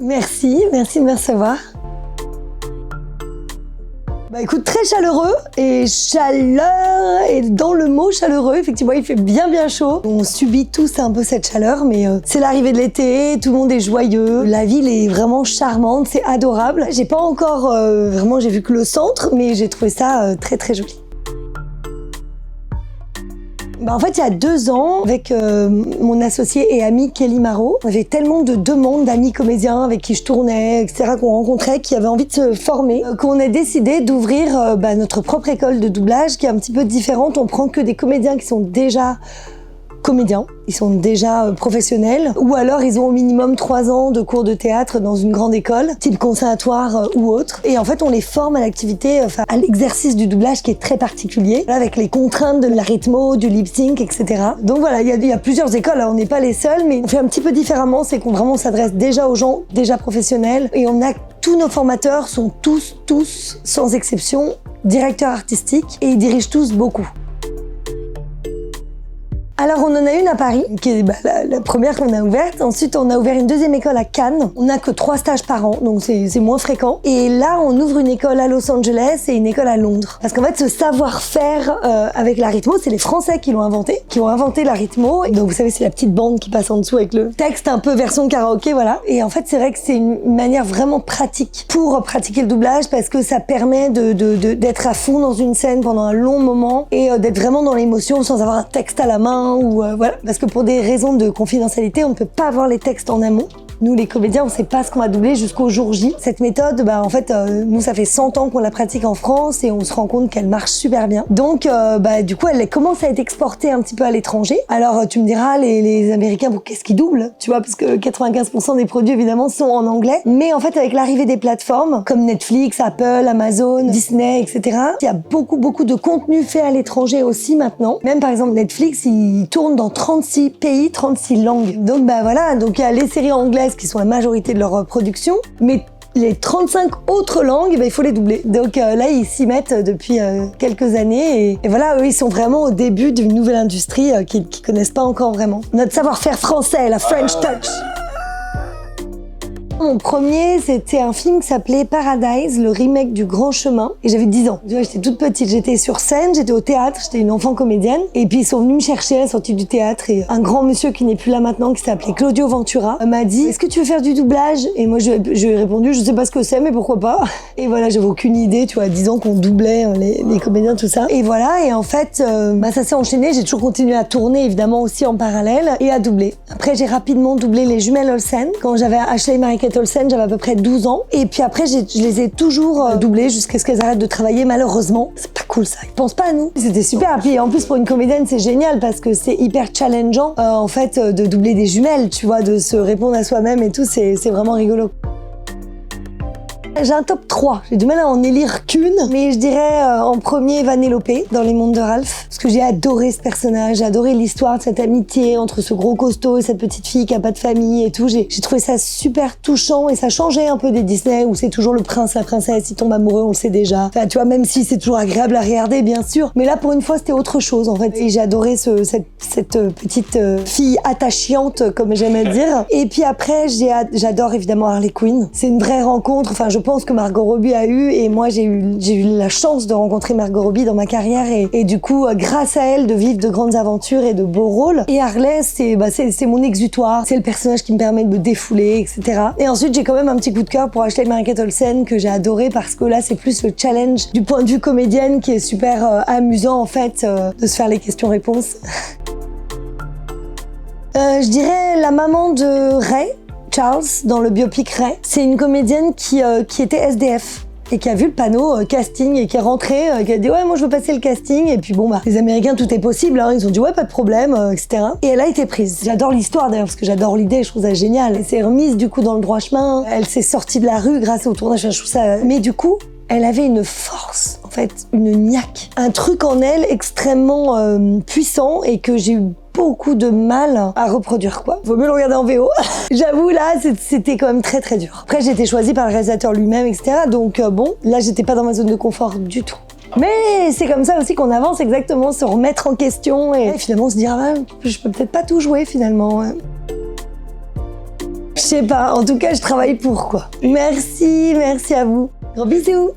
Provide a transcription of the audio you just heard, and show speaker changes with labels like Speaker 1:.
Speaker 1: Merci de me recevoir. Bah écoute, très chaleureux et chaleur, et dans le mot chaleureux, effectivement, il fait bien chaud. On subit tous un peu cette chaleur, mais c'est l'arrivée de l'été, tout le monde est joyeux, la ville est vraiment charmante, c'est adorable. J'ai pas encore, vraiment, j'ai vu que le centre, mais j'ai trouvé ça très joli. Bah en fait, il y a 2 ans, avec mon associé et ami Kelly Marot, j'avais tellement de demandes d'amis comédiens avec qui je tournais, etc., qu'on rencontrait, qui avaient envie de se former, qu'on a décidé d'ouvrir notre propre école de doublage, qui est un petit peu différente. On prend que des comédiens qui sont déjà comédiens, ils sont déjà professionnels, ou alors ils ont au minimum 3 ans de cours de théâtre dans une grande école, type conservatoire ou autre. Et en fait, on les forme à l'activité, à l'exercice du doublage qui est très particulier, avec les contraintes de la rythmo, du lip sync, etc. Donc voilà, il y a plusieurs écoles, on n'est pas les seuls, mais on fait un petit peu différemment, c'est qu'on vraiment s'adresse déjà aux gens déjà professionnels, et on a tous nos formateurs sont tous, sans exception, directeurs artistiques, et ils dirigent tous beaucoup. Alors on en a une à Paris, qui est la première qu'on a ouverte. Ensuite on a ouvert une 2e école à Cannes. On n'a que 3 stages par an, donc c'est moins fréquent. Et là on ouvre une école à Los Angeles et une école à Londres. Parce qu'en fait ce savoir-faire avec la rythmo, c'est les Français qui l'ont inventé, la rythmo. Et donc vous savez, c'est la petite bande qui passe en dessous avec le texte un peu version karaoké, voilà. Et en fait c'est vrai que c'est une manière vraiment pratique pour pratiquer le doublage, parce que ça permet d'être à fond dans une scène pendant un long moment et d'être vraiment dans l'émotion sans avoir un texte à la main. Voilà, parce que pour des raisons de confidentialité, on ne peut pas avoir les textes en amont. Nous, les comédiens, on ne sait pas ce qu'on va doubler jusqu'au jour J. Cette méthode, en fait, nous, ça fait 100 ans qu'on la pratique en France et on se rend compte qu'elle marche super bien. Donc, du coup, elle commence à être exportée un petit peu à l'étranger. Alors, tu me diras, les Américains, qu'est-ce qu'ils doublent, tu vois, parce que 95% des produits, évidemment, sont en anglais. Mais en fait, avec l'arrivée des plateformes, comme Netflix, Apple, Amazon, Disney, etc., il y a beaucoup de contenu fait à l'étranger aussi maintenant. Même, par exemple, Netflix, il tourne dans 36 pays, 36 langues. Donc, voilà, donc il y a les séries anglaises qui sont la majorité de leur production, mais les 35 autres langues, il faut les doubler. Donc là, ils s'y mettent depuis quelques années et voilà, eux, ils sont vraiment au début d'une nouvelle industrie qu'ils connaissent pas encore vraiment. Notre savoir-faire français, la French Touch. Mon premier, c'était un film qui s'appelait Paradise, le remake du Grand Chemin. Et j'avais 10 ans. Tu vois, j'étais toute petite. J'étais sur scène, j'étais au théâtre, j'étais une enfant comédienne. Et puis ils sont venus me chercher à la sortie du théâtre. Et un grand monsieur qui n'est plus là maintenant, qui s'appelait Claudio Ventura, m'a dit: est-ce que tu veux faire du doublage? Et moi, je lui ai répondu: je sais pas ce que c'est, mais pourquoi pas. Et voilà, j'avais aucune idée, tu vois, à 10 ans qu'on doublait les comédiens, tout ça. Et voilà, et en fait, ça s'est enchaîné. J'ai toujours continué à tourner, évidemment, aussi en parallèle, et à doubler. Après, j'ai rapidement doublé les jumelles Olsen. Quand j'avais Ashley et Marie-Kate Olsen, j'avais à peu près 12 ans. Et puis après, je les ai toujours doublées jusqu'à ce qu'elles arrêtent de travailler, malheureusement. C'est pas cool, ça. Ils pensent pas à nous. C'était super. Et puis en plus, pour une comédienne, c'est génial parce que c'est hyper challengeant, en fait, de doubler des jumelles, tu vois, de se répondre à soi-même et tout. C'est vraiment rigolo. J'ai un top 3. J'ai du mal à en élire qu'une, mais je dirais en premier Vanellope dans Les Mondes de Ralph, parce que j'ai adoré ce personnage, j'ai adoré l'histoire de cette amitié entre ce gros costaud et cette petite fille qui a pas de famille et tout. J'ai trouvé ça super touchant et ça changeait un peu des Disney où c'est toujours le prince, la princesse, ils tombent amoureux, on le sait déjà. Enfin, tu vois, même si c'est toujours agréable à regarder, bien sûr, mais là pour une fois c'était autre chose en fait. Et j'ai adoré cette petite fille attachante, comme j'aimais dire. Et puis après, j'adore évidemment Harley Quinn. C'est une vraie rencontre. Enfin, je pense que Margot Robbie a eu, et moi j'ai eu la chance de rencontrer Margot Robbie dans ma carrière et du coup grâce à elle de vivre de grandes aventures et de beaux rôles. Et Harley, c'est mon exutoire, c'est le personnage qui me permet de me défouler, etc. Et ensuite j'ai quand même un petit coup de cœur pour Ashley Marie-Kate Olsen que j'ai adoré parce que là c'est plus le challenge du point de vue comédienne qui est super amusant en fait de se faire les questions-réponses. Je dirais la maman de Ray Charles dans le biopic Ray. C'est une comédienne qui était SDF et qui a vu le panneau casting et qui est rentrée, qui a dit ouais moi je veux passer le casting, et puis les Américains tout est possible, hein. Ils ont dit ouais pas de problème, etc. Et elle a été prise. J'adore l'histoire d'ailleurs parce que j'adore l'idée, je trouve ça génial. Elle s'est remise du coup dans le droit chemin, elle s'est sortie de la rue grâce au tournage, je trouve ça... Mais du coup, elle avait une force, en fait, une niaque, un truc en elle extrêmement puissant et que j'ai eu beaucoup de mal à reproduire, quoi. Vaut mieux le regarder en VO. J'avoue, là, c'était quand même très dur. Après, j'ai été choisie par le réalisateur lui-même, etc. Donc bon, là, j'étais pas dans ma zone de confort du tout. Mais c'est comme ça aussi qu'on avance, exactement, se remettre en question et finalement se dire ah, je peux peut-être pas tout jouer finalement. Je sais pas, en tout cas, je travaille pour quoi. Merci à vous. Gros bisous.